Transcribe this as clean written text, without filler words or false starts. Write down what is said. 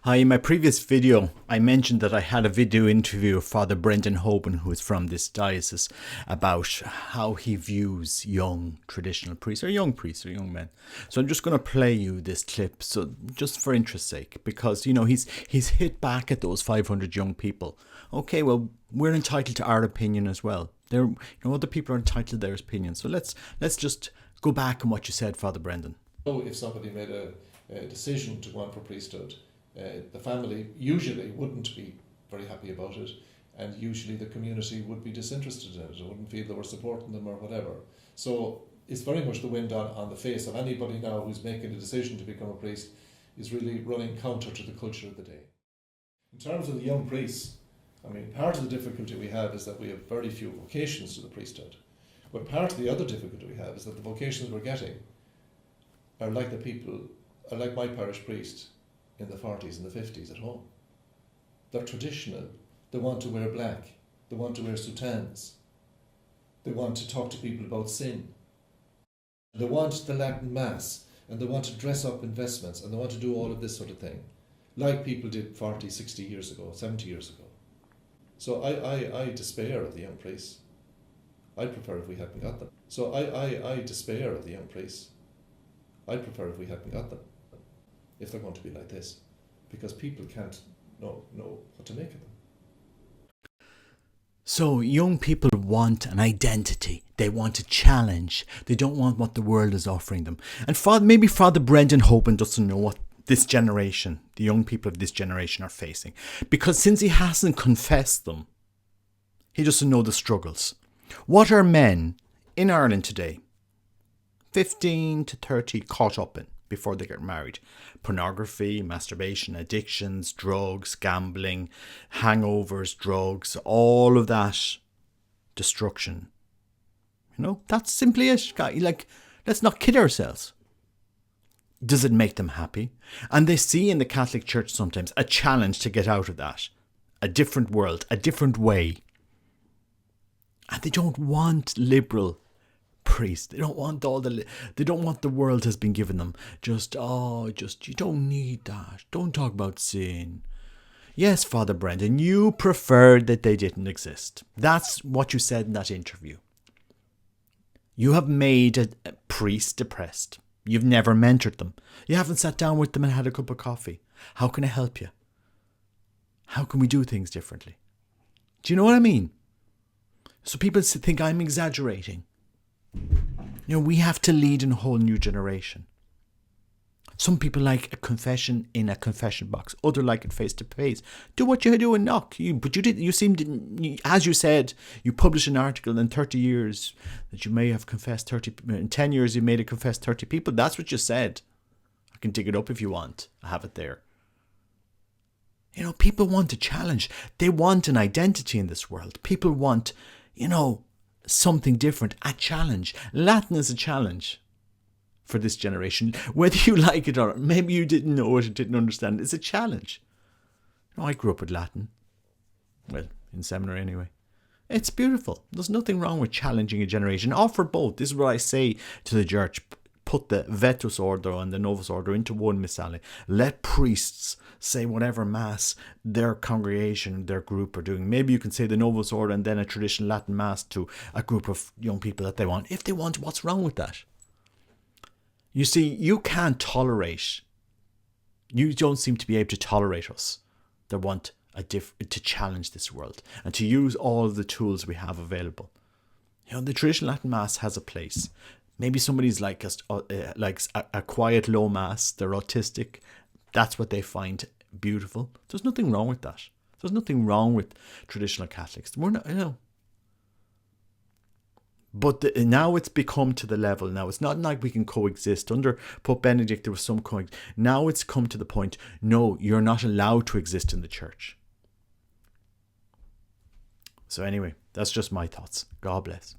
Hi, in my previous video, I mentioned that I had a video interview of Father Brendan Hoban, who is from this diocese, about how he views young traditional priests, or young men. So I'm just going to play you this clip, so just for interest's sake, because he's hit back at those 500 young people. Okay, well, we're entitled to our opinion as well. Other people are entitled to their opinion. So let's just go back on what you said, Father Brendan. So if somebody made a decision to go on for priesthood, the family usually wouldn't be very happy about it, and usually the community would be disinterested in it. It wouldn't feel they were supporting them or whatever. So it's very much the wind on the face of anybody now who's making a decision to become a priest is really running counter to the culture of the day. In terms of the young priests, part of the difficulty we have is that we have very few vocations to the priesthood. But part of the other difficulty we have is that the vocations we're getting are like my parish priest in the 40s and the 50s at home. They're traditional. They want to wear black. They want to wear soutanas. They want to talk to people about sin. They want the Latin Mass, and they want to dress up in vestments, and they want to do all of this sort of thing, like people did 40, 60 years ago, 70 years ago. So I despair of the young priests. I'd prefer if we hadn't got them. So I despair of the young priests. I'd prefer if we hadn't got them, if they're going to be like this, because people can't know what to make of them. So young people want an identity. They want a challenge. They don't want what the world is offering them. And maybe Father Brendan Hoban doesn't know what this generation, the young people of this generation, are facing, because since he hasn't confessed them, he doesn't know the struggles. What are men in Ireland today, 15 to 30, caught up in before they get married? Pornography, masturbation, addictions, drugs, gambling, hangovers, drugs, all of that destruction. That's simply it. Let's not kid ourselves. Does it make them happy? And they see in the Catholic Church sometimes a challenge to get out of that. A different world, a different way. And they don't want liberal priests. They don't want they don't want the world has been given them. Just you don't need that. Don't talk about sin. Yes, Father Brendan, you preferred that they didn't exist. That's what you said in that interview. You have made a priest depressed. You've never mentored them. You haven't sat down with them and had a cup of coffee. How can I help you? How can we do things differently? Do you know what I mean? So people think I'm exaggerating. We have to lead in a whole new generation. Some people like a confession in a confession box. Others like it face to face. Do what you do and knock. As you said, you published an article in 30 years that you may have confessed 30. In 10 years, you may have confessed 30 people. That's what you said. I can dig it up if you want. I have it there. People want a challenge. They want an identity in this world. People want, something different, a challenge. Latin is a challenge for this generation, whether you like it or maybe you didn't know it or didn't understand it. It's a challenge. I grew up with Latin, well, in seminary anyway. It's beautiful. There's nothing wrong with challenging a generation. Offer both. This is what I say to the church. Put the Vetus Order and the Novus Order into one missale. Let priests say whatever mass their congregation, their group are doing. Maybe you can say the Novus Order and then a traditional Latin mass to a group of young people that they want. If they want, what's wrong with that? You see, you can't tolerate. You don't seem to be able to tolerate us that want to challenge this world and to use all of the tools we have available. The traditional Latin mass has a place. Maybe somebody's like a quiet low mass. They're autistic. That's what they find beautiful. There's nothing wrong with that. There's nothing wrong with traditional Catholics. We're not, But now it's become to the level. Now it's not like we can coexist. Under Pope Benedict, there was some Now it's come to the point, no, you're not allowed to exist in the church. So anyway, that's just my thoughts. God bless.